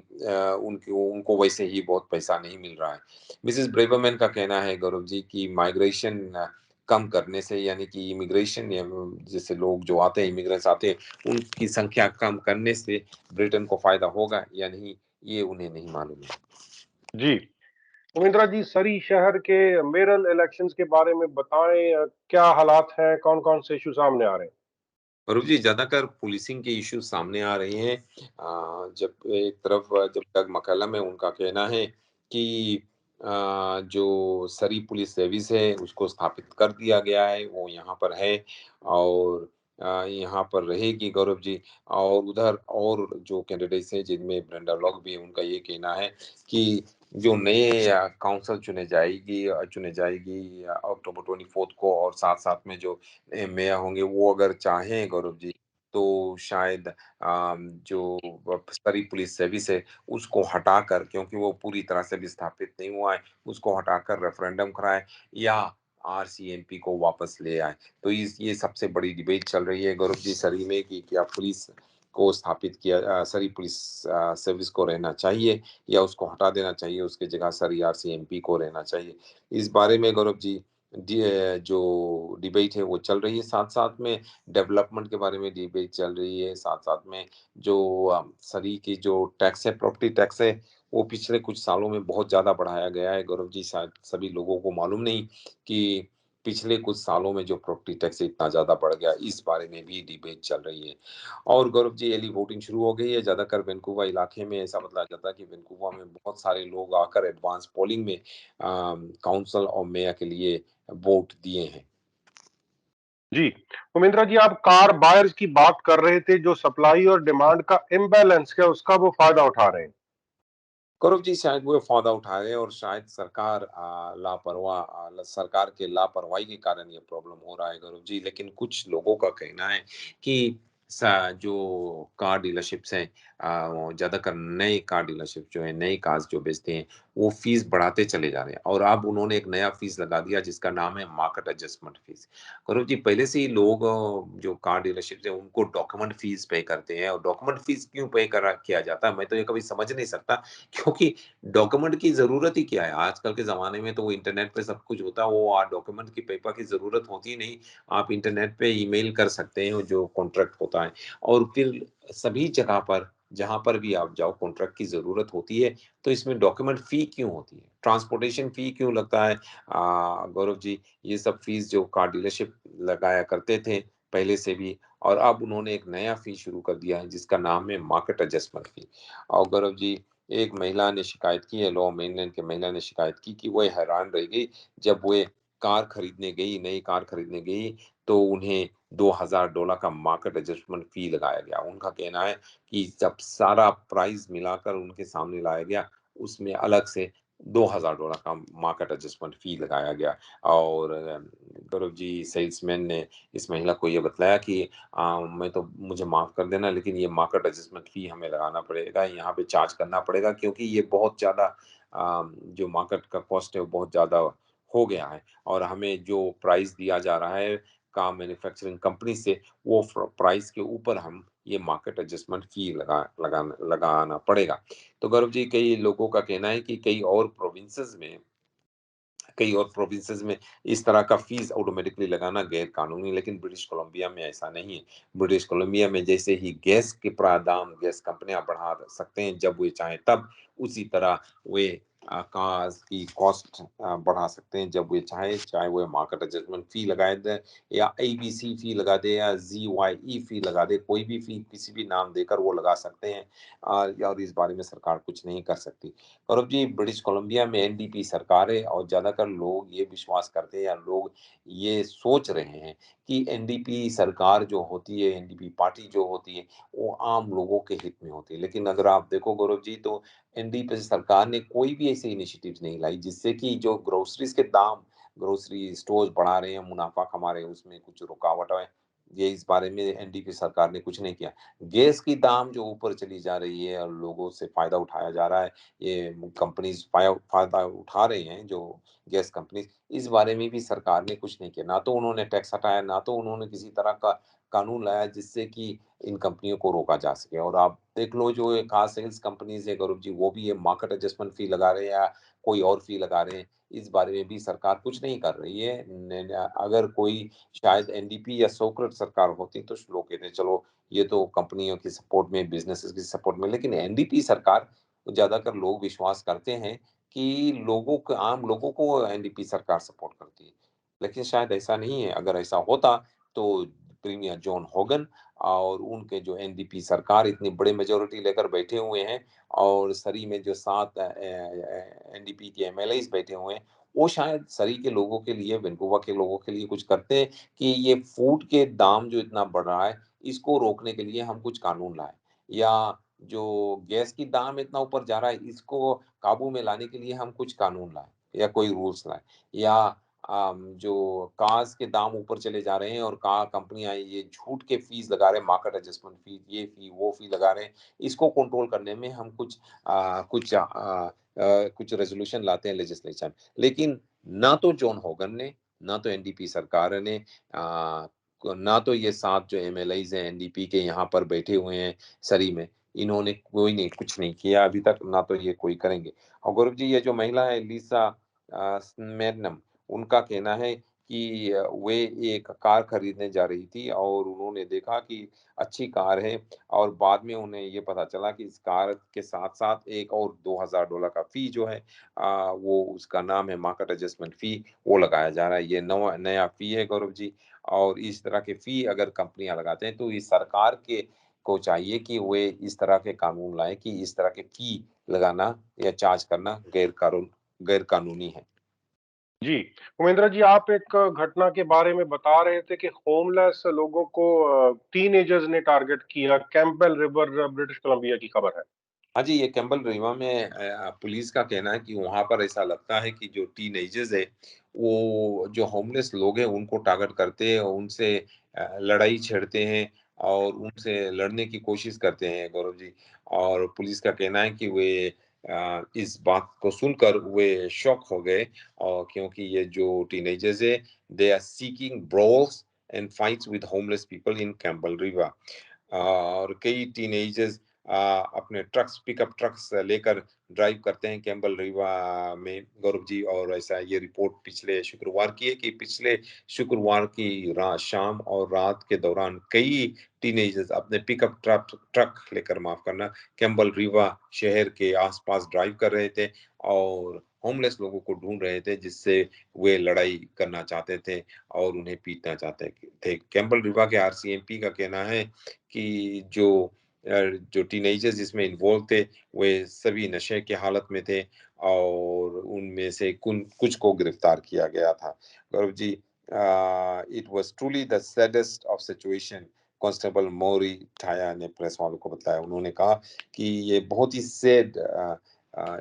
उनको वैसे ही बहुत पैसा नहीं मिल रहा है। मिसेस ब्रेवरमैन का कहना है गौरव जी कि माइग्रेशन कम करने से, यानी कि इमिग्रेशन या जैसे लोग जो आते हैं इमिग्रेंट्स आते हैं उनकी संख्या कम करने से ब्रिटेन को फायदा होगा या नहीं ये उन्हें नहीं मालूम है। जी, तो इंदिरा जी सरी शहर के मेयरल इलेक्शंस के बारे में बताएं, क्या हालात हैं, कौन-कौन से इश्यू सामने आ रहे हैं? अरूप जी ज्यादातर पुलिसिंग के इश्यूज सामने आ रहे हैं। जब एक तरफ जब डग मकलम है उनका कहना है कि जो सरी पुलिस सर्विस है उसको स्थापित कर दिया गया है, वो यहाँ पर है और यहाँ पर रहेगी गौरव जी। और उधर और जो कैंडिडेट्स हैं जिनमें ब्रेंडा लॉक भी है उनका ये कहना है कि जो नए काउंसिल चुने जाएगी अक्टूबर 24 को और साथ साथ में जो मेयर होंगे वो अगर चाहें गौरव जी तो शायद जो सारी पुलिस सर्विस है उसको हटाकर, क्योंकि वो पूरी तरह से भी स्थापित नहीं हुआ है, उसको हटाकर रेफरेंडम कराए या आरसीएमपी को वापस ले आए। तो ये सबसे बड़ी डिबेट चल रही है गौरव जी सरी में कि क्या पुलिस को स्थापित किया सरी पुलिस सर्विस को रहना चाहिए या उसको हटा देना चाहिए, उसके जगह सरी आरसीएमपी को रहना चाहिए। इस बारे में गौरव जी जो डिबेट है वो चल रही है, साथ-साथ में डेवलपमेंट के बारे में डिबेट चल रही है, साथ-साथ में जो सरी की जो टैक्स है, प्रॉपर्टी टैक्स है, वो पिछले कुछ सालों में बहुत ज़्यादा बढ़ाया गया है गौरव जी, शायद सभी लोगों को मालूम नहीं कि पिछले कुछ सालों में जो प्रॉपर्टी टैक्स इतना ज़्यादा बढ़ गया, इस बारे में भी डिबेट चल रही है। और गौरव जी अर्ली वोटिंग शुरू हो गई है, ज़्यादातर वैनकूवर इलाके में ऐसा बताया जाता है कि वैनकूवर में बहुत सारे लोग आकर एडवांस पोलिंग में काउंसिल और मेयर के लिए वोट दिए हैं। जी, उमेंद्रा जी, आप कार बायर्स की बात कर रहे थे, जो सप्लाई और डिमांड का इम्बैलेंस है, उसका वो फायदा उठा रहे हैं। गौरव जी, शायद वो फ़ायदा उठा रहे हैं और शायद सरकार सरकार के लापरवाही के कारण ये प्रॉब्लम हो रहा है गौरव जी। लेकिन कुछ लोगों का कहना है कि जो कार डीलरशिप्स हैं, वो ज़्यादातर नए कार डीलरशिप जो है, नई कार्स जो बेचते हैं, वो फ़ीस बढ़ाते चले जा रहे हैं और अब उन्होंने एक नया फ़ीस लगा दिया जिसका नाम है market adjustment fees. Gaurav ji, पहले से ही लोग जो कार डीलरशिप्स हैं उनको डॉक्यूमेंट फ़ीस पे करते हैं और डॉक्यूमेंट फ़ीस क्यों पे करा किया जाता है, मैं तो ये कभी समझ नहीं सकता। क्योंकि डॉक्यूमेंट की ज़रूरत ही क्या है? आजकल के ज़माने में तो वो इंटरनेट पे सब कुछ होता है, वो डॉक्यूमेंट की पेपर की ज़रूरत होती ही नहीं। आप इंटरनेट पे ईमेल कर सकते हैं जो कॉन्ट्रैक्ट होता है और फिर सभी जगह पर जहाँ पर भी आप जाओ कॉन्ट्रैक्ट की ज़रूरत होती है, तो इसमें डॉक्यूमेंट फ़ी क्यों होती है? ट्रांसपोर्टेशन फ़ी क्यों लगता है? गौरव जी, ये सब फ़ीस जो कार डीलरशिप लगाया करते थे पहले से भी और अब उन्होंने एक नया फ़ी शुरू कर दिया है जिसका नाम है मार्केट एडजस्टमेंट फ़ी। और गौरव जी, एक महिला ने शिकायत की है, लॉ मेनलैंड की महिला ने शिकायत की कि वो हैरान रह गई जब वो कार खरीदने गई, नई कार खरीदने गई, तो उन्हें $2000 का मार्केट एडजस्टमेंट फी लगाया गया। उनका कहना है कि जब सारा प्राइस मिलाकर उनके सामने लाया गया, उसमें अलग से $2000 का मार्केट एडजस्टमेंट फी लगाया गया और गौरव जी, सेल्समैन ने इस महिला को ये बतलाया कि मैं तो मुझे माफ़ कर देना लेकिन ये मार्केट एडजस्टमेंट फ़ी हमें लगाना पड़ेगा, यहाँ पे चार्ज करना पड़ेगा क्योंकि ये बहुत ज़्यादा जो मार्केट का कॉस्ट है वो बहुत ज़्यादा हो गया है और हमें जो प्राइस दिया जा रहा है कार मैन्युफैक्चरिंग कंपनी से वो प्राइस के ऊपर हम ये मार्केट एडजस्टमेंट फ़ी लगाना पड़ेगा। तो गौरव जी, कई लोगों का कहना है कि कई और प्रोविंसेस में इस तरह का फीस ऑटोमेटिकली लगाना गैर कानूनी, लेकिन ब्रिटिश कोलंबिया में ऐसा नहीं है। ब्रिटिश कोलंबिया में जैसे ही गैस के दाम गैस कंपनियां बढ़ा सकते हैं जब वे चाहें तब, उसी तरह वे कार्स की कॉस्ट बढ़ा सकते हैं जब वे चाहे, चाहे वो मार्केट एडजस्टमेंट फी लगाए दे या एबीसी फी लगा दे या जीवाई फी लगा दे, कोई भी फी किसी भी नाम देकर वो लगा सकते हैं और इस बारे में सरकार कुछ नहीं कर सकती। गौरव जी, ब्रिटिश कोलंबिया में एनडीपी सरकार है और ज़्यादातर लोग ये विश्वास करते हैं या लोग ये सोच रहे हैं कि एनडीपी सरकार जो होती है, एनडीपी पार्टी जो होती है, वो आम लोगों के हित में होती है। लेकिन अगर आप देखो गौरव जी, तो एनडीपी सरकार ने कोई भी ऐसे इनिशिएटिव्स नहीं लाई जिससे कि जो ग्रोसरीज के दाम ग्रोसरी स्टोर्स बढ़ा रहे हैं, मुनाफा कमा रहे हैं, उसमें कुछ रुकावट है। ये इस बारे में एनडीपी सरकार ने कुछ नहीं किया। गैस की दाम जो ऊपर चली जा रही है और लोगों से फायदा उठाया जा रहा है, ये कंपनीज फायदा उठा रहे हैं जो गैस कंपनीज, इस बारे में भी सरकार ने कुछ नहीं किया। ना तो उन्होंने टैक्स हटाया, ना तो उन्होंने किसी तरह का कानून लाया जिससे कि इन कंपनियों को रोका जा सके। और आप देख लो जो ये कार सेल्स कंपनीज है गौरव जी, वो भी ये मार्केट एडजस्टमेंट फी लगा रहे हैं या कोई और फी लगा रहे हैं, इस बारे में भी सरकार कुछ नहीं कर रही है। अगर कोई शायद एनडीपी या सोक्रेट सरकार होती तो लोग कहते चलो ये तो कंपनियों की सपोर्ट में, बिजनेसेस की सपोर्ट में, लेकिन एनडीपी सरकार, ज्यादातर लोग विश्वास करते हैं कि आम लोगों को एनडीपी सरकार सपोर्ट करती है, लेकिन शायद ऐसा नहीं है। अगर ऐसा होता तो प्रीमियर जॉन होगन और उनके जो एनडीपी सरकार इतनी बड़ी मेजोरिटी लेकर बैठे हुए हैं और सरी में जो 7 एनडीपी के एमएलएस बैठे हुए हैं, वो शायद सरी के लोगों के लिए, वैंकूवर के लोगों के लिए कुछ करते हैं कि ये फूड के दाम जो इतना बढ़ रहा है, इसको रोकने के लिए हम कुछ कानून लाएँ या जो गैस की दाम इतना ऊपर जा रहा है, इसको काबू में लाने के लिए हम कुछ कानून लाएँ या कोई रूल्स लाएँ या जो कार्स के दाम ऊपर चले जा रहे हैं और कार कंपनियाँ ये झूठ के फीस लगा रहे हैं, मार्केट एडजस्टमेंट फी, ये फी, वो फी लगा रहे हैं, इसको कंट्रोल करने में हम कुछ रेज़ोल्यूशन लाते हैं लेजिस्लेशन। लेकिन ना तो जॉन होगन ने, ना तो एनडीपी सरकार ने ना तो ये 7 जो एमएलएज़ हैं एनडीपी के यहाँ पर बैठे हुए हैं सरी में, इन्होंने कोई नहीं कुछ नहीं किया अभी तक, ना तो ये कोई करेंगे। और गौरव जी, ये जो महिला है लिसा स्मेरनम, उनका कहना है कि वे एक कार खरीदने जा रही थी और उन्होंने देखा कि अच्छी कार है और बाद में उन्हें ये पता चला कि इस कार के साथ-साथ एक और $2000 का फ़ी जो है वो उसका नाम है मार्केट एडजस्टमेंट फ़ी, वो लगाया जा रहा है। ये नया फ़ी है गौरव जी और इस तरह के फ़ी अगर कंपनियाँ लगाते हैं तो ये सरकार के को चाहिए कि वे इस तरह के कानून लाएँ कि इस तरह के फ़ी लगाना या चार्ज करना गैर कानूनी है। जी, उमेंद्र जी, आप एक घटना के बारे में बता रहे थे कि होमलेस लोगों को टीनेजर्स ने टारगेट किया, कैंपबेल रिवर, ब्रिटिश कोलंबिया की खबर है। हाँ जी, ये कैंपबेल रिवा में पुलिस का कहना है कि वहाँ पर ऐसा लगता है कि जो टीनेजर्स है, वो जो होमलेस लोग हैं उनको टारगेट करते हैं और उनसे लड़ाई छेड़ते हैं और उनसे लड़ने की कोशिश करते हैं गौरव जी। और पुलिस का कहना है कि वे इस बात को सुनकर वे शॉक हो गए और क्योंकि ये जो टीनेजर्स है, they are seeking brawls and fights with homeless people in Campbell river. और कई टीनेजर्स अपने ट्रक्स पिकअप ट्रक्स लेकर ड्राइव करते हैं कैंपबेल रिवा में गौरव जी। और ऐसा ये रिपोर्ट पिछले शुक्रवार की है कि पिछले शुक्रवार की रात शाम और रात के दौरान कई टीनेजर्स अपने पिकअप ट्रक ट्रक लेकर माफ करना कैंपबेल रिवा शहर के आसपास ड्राइव कर रहे थे और होमलेस लोगों को ढूंढ रहे थे जिससे वे लड़ाई करना चाहते थे और उन्हें पीटना चाहते थे। कैंपबेल रिवा के आरसीएमपी का कहना है कि जो टीनेजर्स इसमें इन्वॉल्व थे, वे सभी नशे की हालत में थे और उनमें से कुछ को गिरफ्तार किया गया था। Gaurav ji, it was truly the saddest of situation, constable मौरी ठाया ने प्रेस वालों को बताया। उन्होंने कहा कि ये बहुत ही सैड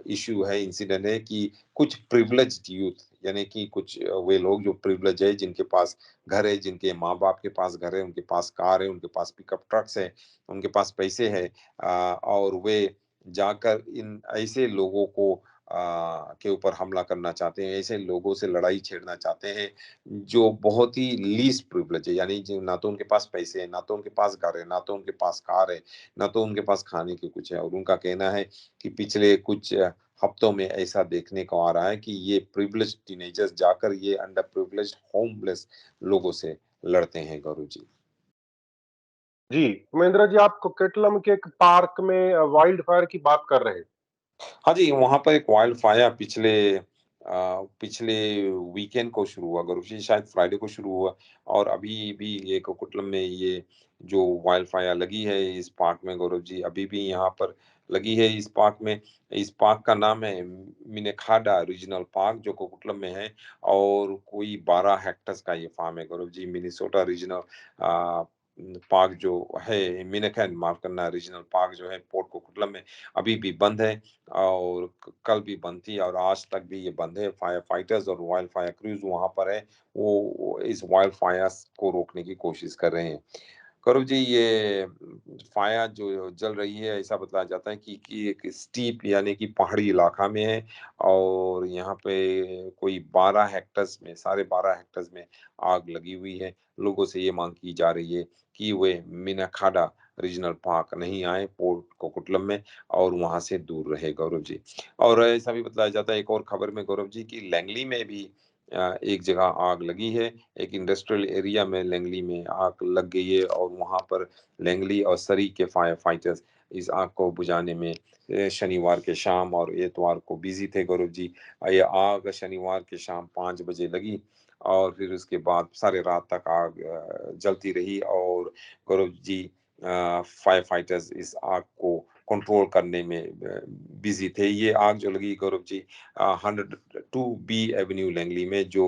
इशू है, इंसिडेंट है कि कुछ प्रिविलेज्ड यूथ यानी कि कुछ वे लोग जो प्रिविलेज है, जिनके पास घर है, जिनके माँ-बाप के पास घर है, उनके पास कार है, उनके पास पिकअप ट्रक्स है, उनके पास पैसे हैं, और वे जाकर इन ऐसे लोगों को के ऊपर हमला करना चाहते हैं, ऐसे लोगों से लड़ाई छेड़ना चाहते हैं, जो बहुत ही लीस्ट प्रिविलेज है, यानी जो ना तो उनके पास पैसे हैं, ना तो उनके पास घर है, ना तो उनके पास कार है, ना तो उनके पास खाने की कुछ है। और उनका कहना है कि पिछले कुछ हफ्तों में ऐसा देखने को आ रहा है कि ये प्रिविलेज्ड टीनेजर्स जाकर ये अंडर प्रिविलेज्ड होमलेस लोगों से लड़ते हैं गौरव जी। जी, उमेंद्र जी, आप कोकेटलम के एक पार्क में वाइल्ड फायर की बात कर रहे हैं। हाँ जी, वहाँ पर एक वाइल्ड फायर पिछले वीकेंड को शुरू हुआ गौरव जी, शायद फ्राइडे को शुरू हुआ और अभी भी ये कोकुटलम में ये जो वाइल्ड फायर लगी है इस पार्क में गौरव जी, अभी भी यहाँ पर लगी है इस पार्क में। इस पार्क का नाम है मिनेखाडा रीजनल पार्क जो कोकुटलम में है और कोई 12 हेक्टेयर्स का ये फार्म है गौरव जी। मिनेसोटा रीजनल अ, पार्क जो है मिनेकैन माफ करना रीजनल पार्क जो है पोर्ट कोकुटलम में अभी भी बंद है और कल भी बंद थी और आज तक भी ये बंद है। फायर फाइटर्स और वाइल्ड फायर क्रूज वहां पर है, वो इस वाइल्ड फायर्स को रोकने की कोशिश कर रहे हैं। करुण जी, ये फायर जो जल रही है ऐसा बताया जाता है कि एक स्टीप यानी कि पहाड़ी इलाका में है और यहाँ पे कोई 12 हेक्टर्स में साढ़े 12 हेक्टर्स में आग लगी हुई है। लोगों से ये मांग की जा रही है कि वे मिनाखाडा रीजनल पार्क नहीं आए पोर्ट कोकुटलम में और वहां से दूर रहे गौरव जी। और ऐसा भी बताया जाता है एक और खबर में गौरव जी कि लैंगली में भी एक जगह आग लगी है। एक इंडस्ट्रियल एरिया में लैंगली में आग लग गई है और वहां पर लैंगली और सरी के फायर फाइटर्स इस आग को बुझाने में शनिवार के शाम और इतवार को बिजी थे गौरव जी। ये आग शनिवार के शाम 5 बजे लगी और फिर उसके बाद सारे रात तक आग जलती रही और गौरव जी फायर फाइटर्स इस आग को कंट्रोल करने में बिजी थे। ये आग जो लगी Gaurav ji 102 B Avenue Langley में जो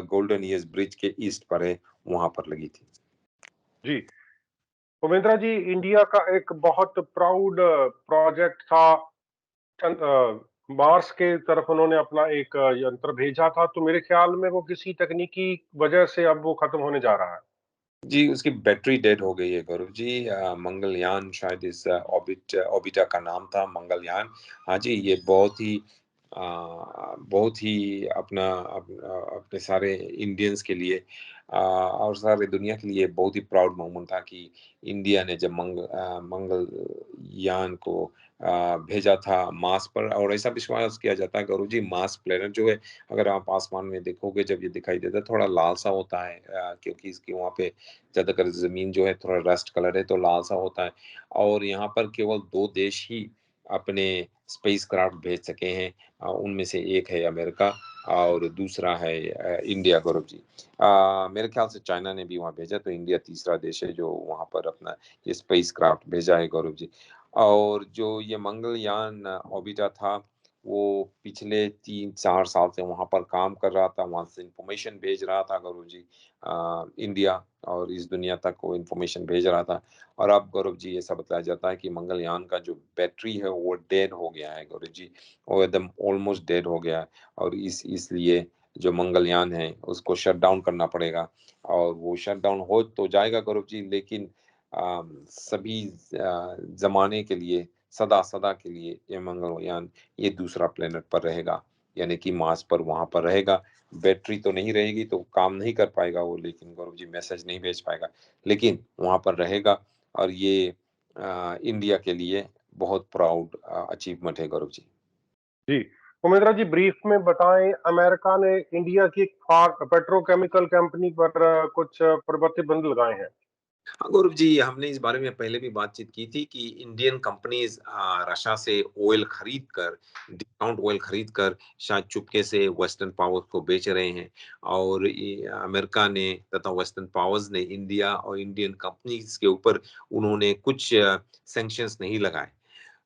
गोल्डन ईयर्स ब्रिज के ईस्ट पर है वहां पर लगी थी। जी, उमेंद्र जी, इंडिया का एक बहुत प्राउड प्रोजेक्ट था। मार्स के तरफ उन्होंने अपना एक यंत्र भेजा था, तो मेरे ख्याल में वो किसी तकनीकी वजह से अब वो खत्म होने जा रहा है। जी, उसकी बैटरी डेड हो गई है गौरव जी। मंगलयान शायद इस ऑर्बिटर का नाम था मंगलयान। हाँ जी, ये बहुत ही अपने सारे इंडियंस के लिए और सारे दुनिया के लिए बहुत ही प्राउड मोमेंट था कि इंडिया ने जब मंगलयान को भेजा था मार्स पर। और ऐसा विश्वास किया जाता है गौरव जी मार्स प्लेनेट जो है, अगर आप आसमान में देखोगे जब ये दिखाई देता है थोड़ा लाल सा होता है, क्योंकि इसकी वहाँ पे ज्यादातर जमीन जो है थोड़ा रस्ट कलर है तो लाल सा होता है। और यहाँ पर केवल दो देश ही अपने स्पेस क्राफ्ट भेज सके हैं, उनमें से एक है अमेरिका और दूसरा है इंडिया गौरव जी। मेरे ख्याल से चाइना ने भी वहाँ भेजा, तो इंडिया तीसरा देश है जो वहाँ पर अपना ये स्पेस क्राफ्ट भेजा है गौरव जी। और जो ये मंगलयान ऑर्बिटर था वो पिछले 3-4 साल से वहाँ पर काम कर रहा था, वहाँ से इन्फॉर्मेशन भेज रहा था गौरव जी, इंडिया और इस दुनिया तक वो इन्फॉर्मेशन भेज रहा था। और अब गौरव जी ऐसा बताया जाता है कि मंगलयान का जो बैटरी है वो डेड हो गया है गौरव जी, वो एकदम ऑलमोस्ट डेड हो गया है। और इसलिए जो मंगलयान है उसको शट डाउन करना पड़ेगा, और वो शट डाउन हो तो जाएगा गौरव जी, लेकिन सभी ज़माने के लिए, सदा-सदा के लिए ये मंगलयान ये दूसरा प्लेनेट पर रहेगा, यानी कि मार्स पर वहाँ पर रहेगा। बैटरी तो नहीं रहेगी तो काम नहीं कर पाएगा वो, लेकिन गौरव जी मैसेज नहीं भेज पाएगा, लेकिन वहाँ पर रहेगा। और ये इंडिया के लिए बहुत प्राउड अचीवमेंट है गौरव जी। जी, उमेंद्र जी ब्रीफ में बताएं, अमेरिका ने इंडिया की एक पेट्रोकेमिकल कंपनी पर कुछ प्रतिबंध लगाए हैं। हाँ, गौरव जी, हमने इस बारे में पहले भी बातचीत की थी कि इंडियन कंपनीज़ रशा से ऑयल खरीद कर, डिस्काउंट ऑयल खरीद कर शायद चुपके से वेस्टर्न पावर्स को बेच रहे हैं, और ये अमेरिका ने तथा वेस्टर्न पावर्स ने इंडिया और इंडियन कंपनीज़ के ऊपर उन्होंने कुछ सैंक्शंस नहीं लगाए।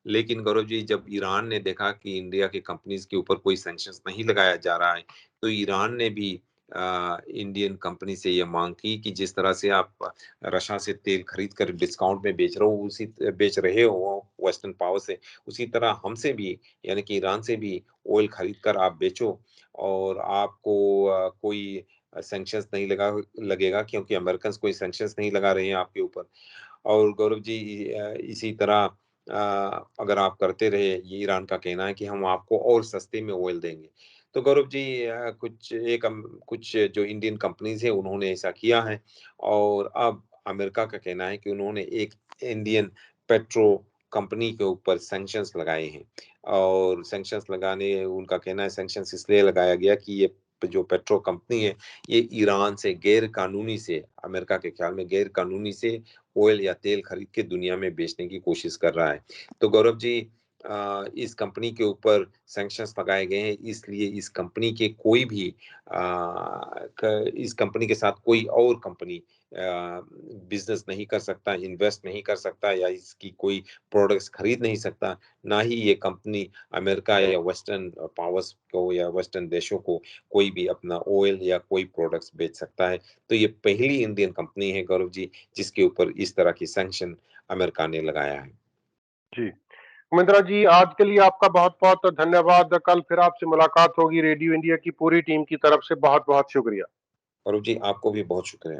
लेकिन गौरव जी, जब ईरान ने देखा कि इंडिया की कंपनीज़ के ऊपर कोई सैंक्शंस नहीं लगाया जा रहा है, तो ईरान ने भी इंडियन कंपनी से ये माँग की कि जिस तरह से आप रशा से तेल खरीद कर डिस्काउंट में बेच रहे हो वेस्टर्न पावर से, उसी तरह हमसे भी, यानी कि ईरान से भी ऑयल खरीद कर आप बेचो, और आपको कोई सैंक्शंस नहीं लगेगा, क्योंकि अमेरिकन्स कोई सैंक्शंस नहीं लगा रहे हैं आपके ऊपर। और गौरव जी, इसी तरह अगर आप करते रहे, ये ईरान का कहना है कि हम आपको और सस्ते में ऑयल देंगे। तो गौरव जी, कुछ जो इंडियन कंपनीज़ हैं उन्होंने ऐसा किया है, और अब अमेरिका का कहना है कि उन्होंने एक इंडियन पेट्रो कंपनी के ऊपर सैंक्शंस लगाए हैं। और सैंक्शंस लगाने उनका कहना है, सैंक्शंस इसलिए लगाया गया कि ये जो पेट्रो कंपनी है, ये ईरान से गैर कानूनी से, अमेरिका के ख्याल में गैर कानूनी से ऑयल या तेल खरीद के दुनिया में बेचने की कोशिश कर रहा है। तो गौरव जी, इस कंपनी के ऊपर सैंक्शंस लगाए गए हैं, इसलिए इस कंपनी के कोई भी इस कंपनी के साथ कोई और कंपनी बिजनेस नहीं कर सकता, इन्वेस्ट नहीं कर सकता, या इसकी कोई प्रोडक्ट्स खरीद नहीं सकता। ना ही ये कंपनी अमेरिका या वेस्टर्न पावर्स को या वेस्टर्न देशों को कोई भी अपना ऑयल या कोई प्रोडक्ट्स बेच सकता है। तो ये पहली इंडियन कंपनी है गौरव जी, जिसके ऊपर इस तरह की सैंक्शन अमेरिका ने लगाया है। जी, उमेंद्र जी आज के लिए आपका बहुत-बहुत धन्यवाद। कल फिर आपसे मुलाकात होगी। रेडियो इंडिया की पूरी टीम की तरफ से बहुत-बहुत शुक्रिया। गौरव जी, आपको भी बहुत शुक्रिया।